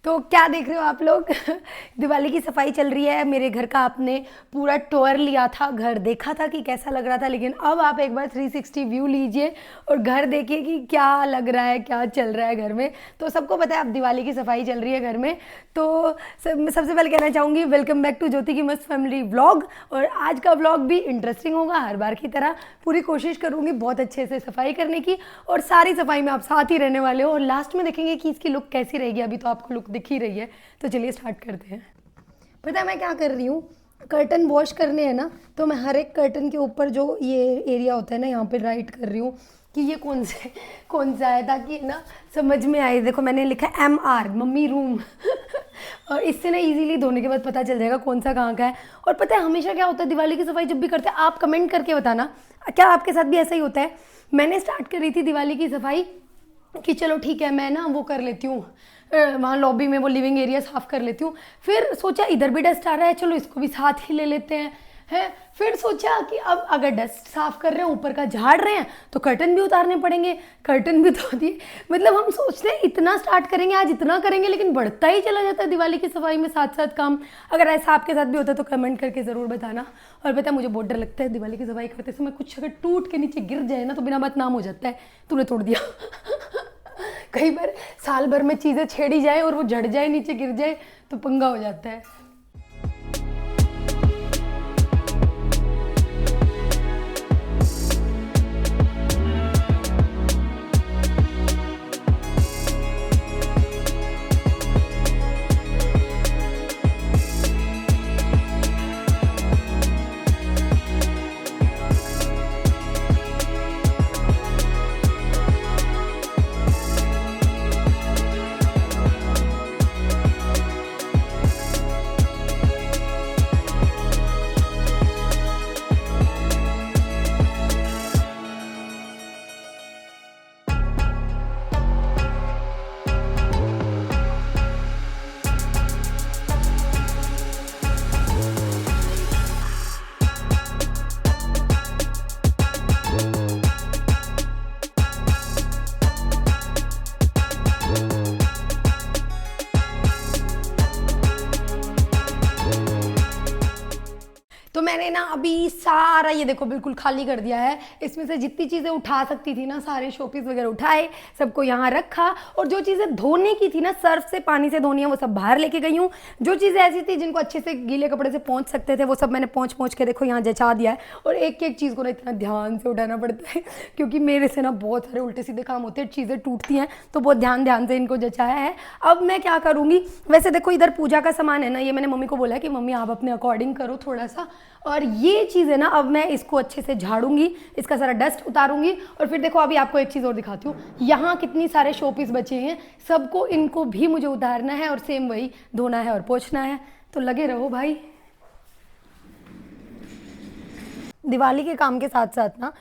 तो क्या देख रहे हो आप लोग दिवाली की सफाई चल रही है मेरे घर का। आपने पूरा टूर लिया था, घर देखा था कि कैसा लग रहा था, लेकिन अब आप एक बार 360 व्यू लीजिए और घर देखिए कि क्या लग रहा है, क्या चल रहा है घर में। तो सबको पता है अब दिवाली की सफाई चल रही है घर में। तो सबसे पहले कहना चाहूँगी वेलकम बैक टू ज्योति की मस्त फैमिली व्लॉग। और आज का व्लॉग भी इंटरेस्टिंग होगा, हर बार की तरह पूरी कोशिश करूँगी बहुत अच्छे से सफाई करने की, और सारी सफाई में आप साथ ही रहने वाले हो। और लास्ट में देखेंगे कि इसकी लुक कैसी रहेगी। अभी तो आपको लुक दिख ही रही है, तो चलिए स्टार्ट करते हैं। पता है मैं क्या कर रही हूँ, कर्टन वॉश करने हैं ना, तो मैं हर एक कर्टन के ऊपर जो ये एरिया होता है ना, यहाँ पे राइट कर रही हूँ कि ये कौन सा है, ताकि ना समझ में आए। देखो मैंने लिखा है MR, मम्मी रूम और इससे ना इजीली धोने के बाद पता चल जाएगा कौन सा कहाँ का है। और पता है हमेशा क्या होता है दिवाली की सफाई जब भी करते हैं, आप कमेंट करके बताना क्या आपके साथ भी ऐसा ही होता है। मैंने स्टार्ट करी थी दिवाली की सफाई कि चलो ठीक है मैं ना वो कर लेती हूँ, वहाँ लॉबी में वो लिविंग एरिया साफ़ कर लेती हूँ। फिर सोचा इधर भी डस्ट आ रहा है, चलो इसको भी साथ ही ले लेते हैं। फिर सोचा कि अब अगर डस्ट साफ़ कर रहे हैं, ऊपर का झाड़ रहे हैं, तो कर्टन भी उतारने पड़ेंगे, कर्टन भी धो दिए। मतलब हम सोचते हैं इतना स्टार्ट करेंगे, आज इतना करेंगे, लेकिन बढ़ता ही चला जाता है दिवाली की सफाई में साथ साथ काम। अगर ऐसा आपके साथ भी होता है तो कमेंट करके ज़रूर बताना। और पता है मुझे बहुत डर लगता है दिवाली की सफाई करते समय, कुछ अगर टूट के नीचे गिर जाए ना तो बिना बात नाम हो जाता है तूने तोड़ दिया कई बार साल भर में चीज़ें छेड़ी जाए और वो झड़ जाए, नीचे गिर जाए, तो पंगा हो जाता है। तो मैंने ना अभी सारा ये देखो बिल्कुल खाली कर दिया है। इसमें से जितनी चीज़ें उठा सकती थी ना, सारे शोपीस वगैरह उठाए, सबको यहाँ रखा। और जो चीज़ें धोने की थी ना, सर्फ से पानी से धोनी है, वो सब बाहर लेके गई हूँ। जो चीज़ें ऐसी थी जिनको अच्छे से गीले कपड़े से पोंछ सकते थे, वो सब मैंने पोंछ के देखो यहाँ जचा दिया है। और एक एक चीज़ को ना इतना ध्यान से उठाना पड़ता है, क्योंकि मेरे से ना बहुत सारे उल्टे सीधे काम होते हैं, चीज़ें टूटती हैं, तो बहुत ध्यान से इनको जचाया है। अब मैं क्या करूँगी, वैसे देखो इधर पूजा का सामान है ना, ये मैंने मम्मी को बोला है कि मम्मी आप अपने अकॉर्डिंग करो थोड़ा सा। और ये चीज़ है ना, अब मैं इसको अच्छे से झाड़ूंगी, इसका सारा डस्ट उतारूंगी। और फिर देखो अभी आपको एक चीज़ और दिखाती हूँ, यहाँ कितनी सारे शोपीस बचे हैं, सबको इनको भी मुझे उतारना है और सेम वही धोना है और पोंछना है। तो लगे रहो भाई। दिवाली के काम के साथ साथ ना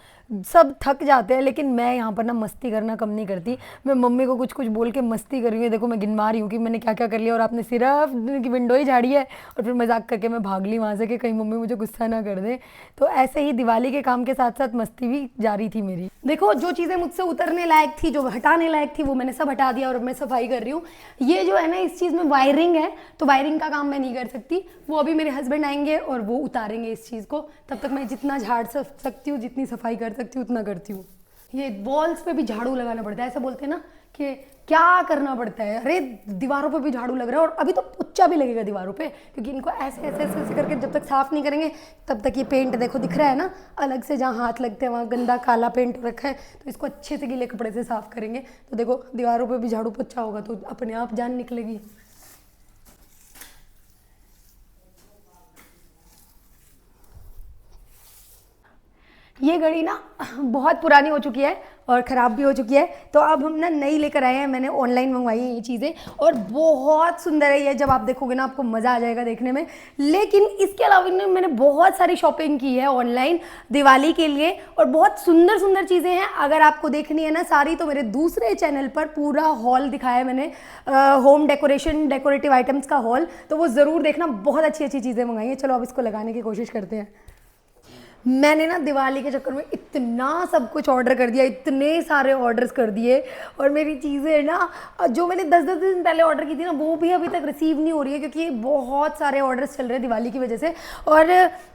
सब थक जाते हैं, लेकिन मैं यहाँ पर ना मस्ती करना कम नहीं करती। मैं मम्मी को कुछ बोल के मस्ती कर रही हूँ। देखो मैं गिनवा रही हूँ कि मैंने क्या क्या कर लिया, और आपने सिर्फ की विंडो ही झाड़ी है। और फिर मजाक करके मैं भाग ली वहाँ से कि कहीं मम्मी मुझे गुस्सा ना कर दे। तो ऐसे ही दिवाली के काम के साथ साथ मस्ती भी जारी थी मेरी। देखो जो चीज़ें मुझसे उतरने लायक थी, जो हटाने लायक थी, वो मैंने सब हटा दिया और अब मैं सफाई कर रही हूँ। ये जो है ना, इस चीज़ में वायरिंग है, तो वायरिंग का काम मैं नहीं कर सकती, वो अभी मेरे हस्बैंड आएंगे और वो उतारेंगे इस चीज़ को। तब तक मैं जितना झाड़ सकती हूँ, जितनी सफाई कर सकती हूँ उतना करती हूँ। ये वॉल्स पे भी झाड़ू लगाना पड़ता है, ऐसा बोलते हैं ना कि क्या करना पड़ता है। अरे दीवारों पे भी झाड़ू लग रहा है, और अभी तो पोछा भी लगेगा दीवारों पे, क्योंकि इनको ऐसे करके जब तक साफ नहीं करेंगे तब तक ये पेंट देखो दिख रहा है ना, अलग से जहाँ हाथ लगते हैं वहाँ गंदा काला पेंट रखा है। तो इसको अच्छे से गीले कपड़े से साफ करेंगे, तो देखो दीवारों पे भी झाड़ू पोछा होगा तो अपने आप जान निकलेगी। ये घड़ी ना बहुत पुरानी हो चुकी है और ख़राब भी हो चुकी है, तो अब हम ना नई लेकर आए हैं। मैंने ऑनलाइन मंगवाई है ये चीज़ें, और बहुत सुंदर है ये। जब आप देखोगे ना आपको मज़ा आ जाएगा देखने में। लेकिन इसके अलावा मैंने बहुत सारी शॉपिंग की है ऑनलाइन दिवाली के लिए, और बहुत सुंदर सुंदर चीज़ें हैं। अगर आपको देखनी है ना सारी, तो मेरे दूसरे चैनल पर पूरा हॉल दिखाया है मैंने, होम डेकोरेशन डेकोरेटिव आइटम्स का हॉल, तो वो ज़रूर देखना। बहुत अच्छी अच्छी चीज़ें मंगाई हैं। चलो अब इसको लगाने की कोशिश करते हैं। मैंने ना दिवाली के चक्कर में इतना सब कुछ ऑर्डर कर दिया, इतने सारे ऑर्डर्स कर दिए, और मेरी चीज़ें ना जो मैंने 10-10 दिन पहले ऑर्डर की थी ना वो भी अभी तक रिसीव नहीं हो रही है, क्योंकि बहुत सारे ऑर्डर्स चल रहे हैं दिवाली की वजह से। और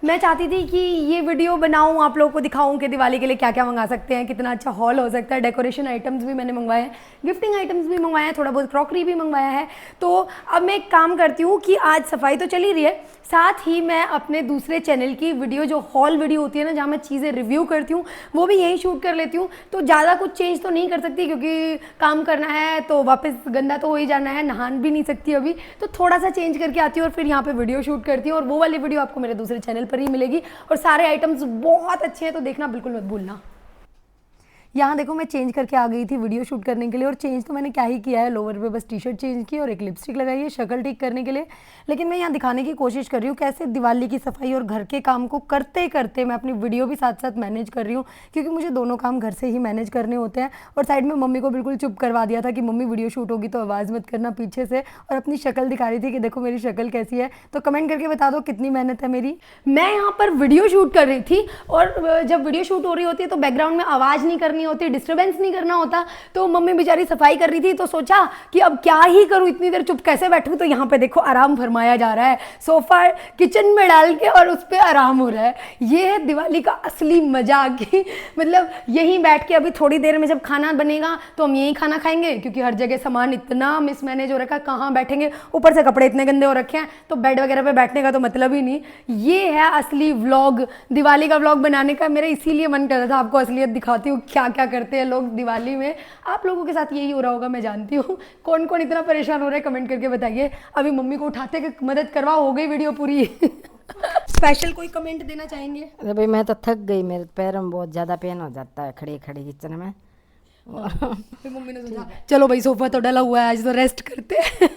मैं चाहती थी कि ये वीडियो बनाऊँ, आप लोगों को दिखाऊँ कि दिवाली के लिए क्या क्या मंगा सकते हैं, कितना अच्छा हॉल हो सकता है। डेकोरेशन आइटम्स भी मैंने मंगवाए हैं, गिफ्टिंग आइटम्स भी मंगवाए हैं, थोड़ा बहुत क्रॉकरी भी मंगवाया है। तो अब मैं एक काम करती हूँ कि आज सफाई तो चल ही रही है, साथ ही मैं अपने दूसरे चैनल की वीडियो जो हॉल वीडियो होती है ना, जहाँ मैं चीज़ें रिव्यू करती हूँ, वो भी यही शूट कर लेती हूँ। तो ज़्यादा कुछ चेंज तो नहीं कर सकती, क्योंकि काम करना है तो वापस गंदा तो हो ही जाना है, नहान भी नहीं सकती अभी, तो थोड़ा सा चेंज करके आती हूँ और फिर यहाँ पे वीडियो शूट करती हूँ। और वो वाली वीडियो आपको मेरे दूसरे चैनल पर ही मिलेगी, और सारे आइटम्स बहुत अच्छे हैं, तो देखना बिल्कुल मत भूलना। यहाँ देखो मैं चेंज करके आ गई थी वीडियो शूट करने के लिए, और चेंज तो मैंने क्या ही किया है, लोअर पे बस टी शर्ट चेंज की और एक लिपस्टिक लगाई है शक्ल ठीक करने के लिए। लेकिन मैं यहाँ दिखाने की कोशिश कर रही हूँ कैसे दिवाली की सफाई और घर के काम को करते करते मैं अपनी वीडियो भी साथ साथ मैनेज कर रही हूँ, क्योंकि मुझे दोनों काम घर से ही मैनेज करने होते हैं। और साइड में मम्मी को बिल्कुल चुप करवा दिया था कि मम्मी वीडियो शूट होगी तो आवाज़ मत करना पीछे से, और अपनी शक्ल दिखा रही थी कि देखो मेरी शक्ल कैसी है। तो कमेंट करके बता दो कितनी मेहनत है मेरी। मैं यहाँ पर वीडियो शूट कर रही थी, और जब वीडियो शूट हो रही होती है तो बैकग्राउंड में आवाज़ नहीं करनी होती, डिस्टर्बेंस नहीं करना होता। तो मम्मी बेचारी सफाई कर रही थी, तो सोचा कि अब क्या ही करूं, इतनी देर चुप कैसे बैठूं। तो यहाँ पे देखो आराम फरमाया जा रहा है, सोफा किचन में डाल के और उस पर आराम हो रहा है। ये है दिवाली का असली मजा की मतलब यहीं बैठ के अभी थोड़ी देर में जब खाना बनेगा तो हम यहीं खाना खाएंगे, क्योंकि हर जगह सामान इतना मिसमैनेज हो रखा है, कहाँ बैठेंगे, ऊपर से कपड़े इतने गंदे हो रखे हैं, तो बेड वगैरह पे बैठने का तो मतलब ही नहीं। ये है असली व्लॉग, दिवाली का व्लॉग बनाने का मेरा इसीलिए मन कर रहा था, आपको असलियत दिखाती हूँ क्या क्या करते हैं लोग दिवाली में। आप लोगों के साथ यही हो रहा होगा, मैं जानती हूँ। कौन कौन इतना परेशान हो रहा है कमेंट करके बताइए। अभी मम्मी को उठाते कि मदद करवा, हो गई वीडियो पूरी। स्पेशल कोई कमेंट देना चाहेंगे? अरे भाई मैं तो थक गई, मेरे पैरों में बहुत ज़्यादा पेन हो जाता है खड़े खड़े किचन में। फिर मम्मी ने सोचा चलो भाई सोफा तो डला हुआ है, आज तो रेस्ट करते हैं।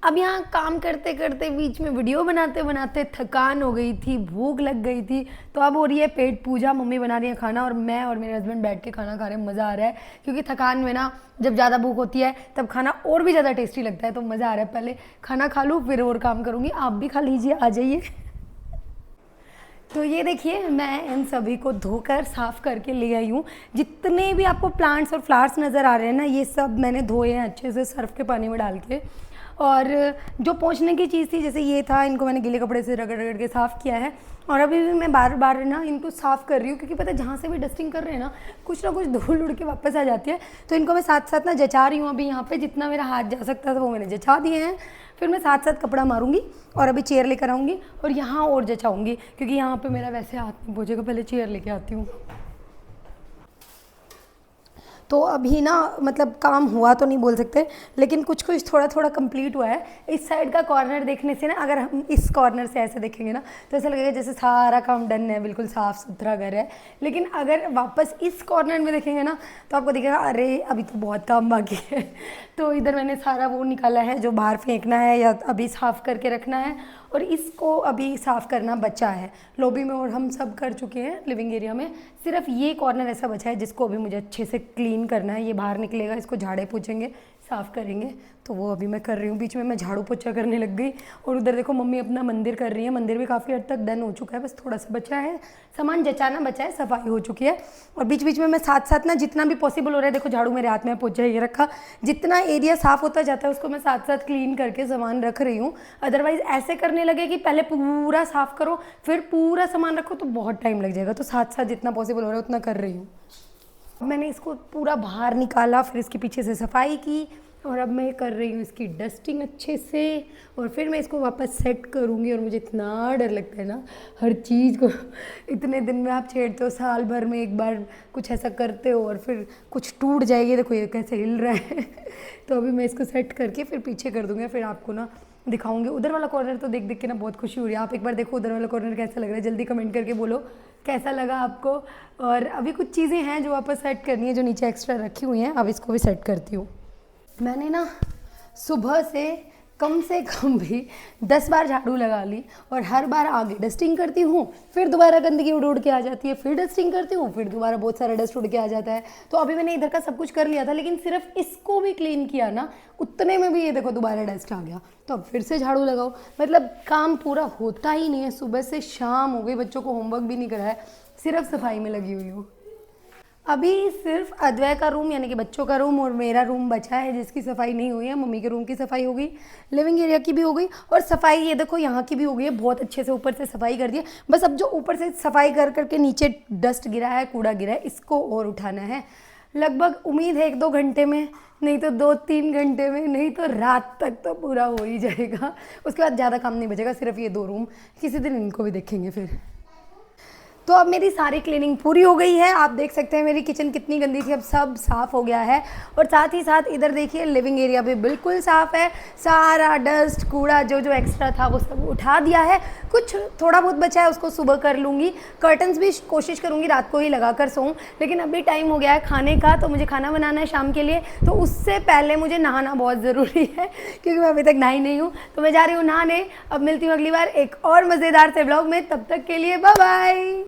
अब यहाँ काम करते करते बीच में वीडियो बनाते बनाते थकान हो गई थी, भूख लग गई थी, तो अब हो रही है पेट पूजा। मम्मी बना रही है खाना और मैं और मेरे हस्बैंड बैठ के खाना खा रहे हैं। मज़ा आ रहा है, क्योंकि थकान में ना जब ज़्यादा भूख होती है तब खाना और भी ज़्यादा टेस्टी लगता है, तो मज़ा आ रहा है। पहले खाना खा लूँ फिर और काम करूँगी, आप भी खा लीजिए, आ जाइए। तो ये देखिए मैं इन सभी को धोकर साफ़ करके ले आई हूँ। जितने भी आपको प्लांट्स और फ्लावर्स नज़र आ रहे हैं ना, ये सब मैंने धोए हैं अच्छे से सर्फ के पानी में डाल के। और जो पोंछने की चीज़ थी, जैसे ये था, इनको मैंने गीले कपड़े से रगड़ रगड़ के साफ़ किया है। और अभी भी मैं बार बार ना इनको साफ़ कर रही हूँ, क्योंकि पता है जहाँ से भी डस्टिंग कर रहे हैं ना कुछ धूल उड़ के वापस आ जाती है। तो इनको मैं साथ साथ ना जचा रही हूँ। अभी यहाँ पे जितना मेरा हाथ जा सकता था वो मैंने जचा दिए हैं। फिर मैं साथ साथ कपड़ा मारूंगी और अभी चेयर लेकर आऊँगी और यहाँ और जचाऊँगी, क्योंकि यहाँ पे मेरा वैसे हाथ नहीं पहुँचेगा। पहले चेयर लेके आती हूँ। तो अभी ना मतलब काम हुआ तो नहीं बोल सकते, लेकिन कुछ कुछ थोड़ा थोड़ा कंप्लीट हुआ है। इस साइड का कॉर्नर देखने से ना, अगर हम इस कॉर्नर से ऐसे देखेंगे ना तो ऐसा लगेगा जैसे सारा काम डन है, बिल्कुल साफ़ सुथरा घर है। लेकिन अगर वापस इस कॉर्नर में देखेंगे ना तो आपको दिखेगा अरे अभी तो बहुत काम बाकी है। तो इधर मैंने सारा वो निकाला है जो बाहर फेंकना है या अभी साफ़ करके रखना है, और इसको अभी साफ़ करना बचा है। लॉबी में और हम सब कर चुके हैं, लिविंग एरिया में सिर्फ ये कॉर्नर ऐसा बचा है जिसको अभी मुझे अच्छे से क्लीन करना है। ये बाहर निकलेगा, इसको झाड़े पोछेंगे, साफ़ करेंगे, तो वो अभी मैं कर रही हूँ। बीच में मैं झाड़ू पोछा करने लग गई। और उधर देखो मम्मी अपना मंदिर कर रही है। मंदिर भी काफ़ी हद तक डन हो चुका है, बस थोड़ा सा बचा है, सामान जचाना बचा है, सफाई हो चुकी है। और बीच बीच में मैं साथ साथ ना जितना भी पॉसिबल हो रहा है, देखो झाड़ू मेरे हाथ में, पोछा ये रखा, जितना एरिया साफ़ होता जाता है उसको मैं साथ साथ क्लीन करके सामान रख रही हूँ। अदरवाइज़ ऐसे करने लगे कि पहले पूरा साफ़ करो फिर पूरा सामान रखो तो बहुत टाइम लग जाएगा। तो साथ साथ जितना पॉसिबल हो रहा है उतना कर रही हूँ। मैंने इसको पूरा बाहर निकाला, फिर इसके पीछे से सफाई की, और अब मैं कर रही हूँ इसकी डस्टिंग अच्छे से, और फिर मैं इसको वापस सेट करूँगी। और मुझे इतना डर लगता है ना हर चीज़ को, इतने दिन में आप छेड़ते हो, साल भर में एक बार कुछ ऐसा करते हो और फिर कुछ टूट जाएगी। देखो ये कैसे हिल रहा है। तो अभी मैं इसको सेट करके फिर पीछे कर दूँगी, फिर आपको ना दिखाऊंगी। उधर वाला कॉर्नर तो देख देख के ना बहुत खुशी हो रही है। आप एक बार देखो उधर वाला कॉर्नर कैसा लग रहा है, जल्दी कमेंट करके बोलो कैसा लगा आपको। और अभी कुछ चीज़ें हैं जो वापस सेट करनी है, जो नीचे एक्स्ट्रा रखी हुई हैं, अब इसको भी सेट करती हूँ। मैंने ना सुबह से कम से कम भी 10 बार झाड़ू लगा ली और हर बार आगे डस्टिंग करती हूँ, फिर दोबारा गंदगी उड़ उड़ के आ जाती है, फिर डस्टिंग करती हूँ, फिर दोबारा बहुत सारा डस्ट उड़ के आ जाता है। तो अभी मैंने इधर का सब कुछ कर लिया था, लेकिन सिर्फ इसको भी क्लीन किया ना, उतने में भी ये देखो दोबारा डस्ट आ गया। तो अब फिर से झाड़ू लगाओ, मतलब काम पूरा होता ही नहीं है। सुबह से शाम हो गई, बच्चों को होमवर्क भी नहीं कराया, सिर्फ सफाई में लगी हुई हूँ। अभी सिर्फ अद्वै का रूम यानी कि बच्चों का रूम और मेरा रूम बचा है जिसकी सफाई नहीं हुई है। मम्मी के रूम की सफाई हो गई, लिविंग एरिया की भी हो गई और सफाई ये देखो यहाँ की भी हो गई है। बहुत अच्छे से ऊपर से सफाई कर दी है। बस अब जो ऊपर से सफाई कर करके नीचे डस्ट गिरा है, कूड़ा गिरा है, इसको और उठाना है। लगभग उम्मीद है 1-2 घंटे में, नहीं तो 2-3 घंटे में, नहीं तो रात तक तो पूरा हो ही जाएगा। उसके बाद ज़्यादा काम नहीं बचेगा, सिर्फ ये 2 रूम। किसी दिन इनको भी देखेंगे फिर। तो अब मेरी सारी क्लीनिंग पूरी हो गई है। आप देख सकते हैं मेरी किचन कितनी गंदी थी, अब सब साफ़ हो गया है। और साथ ही साथ इधर देखिए लिविंग एरिया भी बिल्कुल साफ़ है। सारा डस्ट कूड़ा जो जो एक्स्ट्रा था वो सब उठा दिया है। कुछ थोड़ा बहुत बचा है उसको सुबह कर लूँगी। कर्टन्स भी कोशिश करूँगी रात को ही लगा कर सोऊं, लेकिन अभी टाइम हो गया है खाने का, तो मुझे खाना बनाना है शाम के लिए। तो उससे पहले मुझे नहाना बहुत ज़रूरी है क्योंकि मैं अभी तक नहाई नहीं हूँ। तो मैं जा रही हूँ नहाने। अब मिलती हूँ अगली बार एक और मज़ेदार से ब्लॉग में, तब तक के लिए बाय बाय।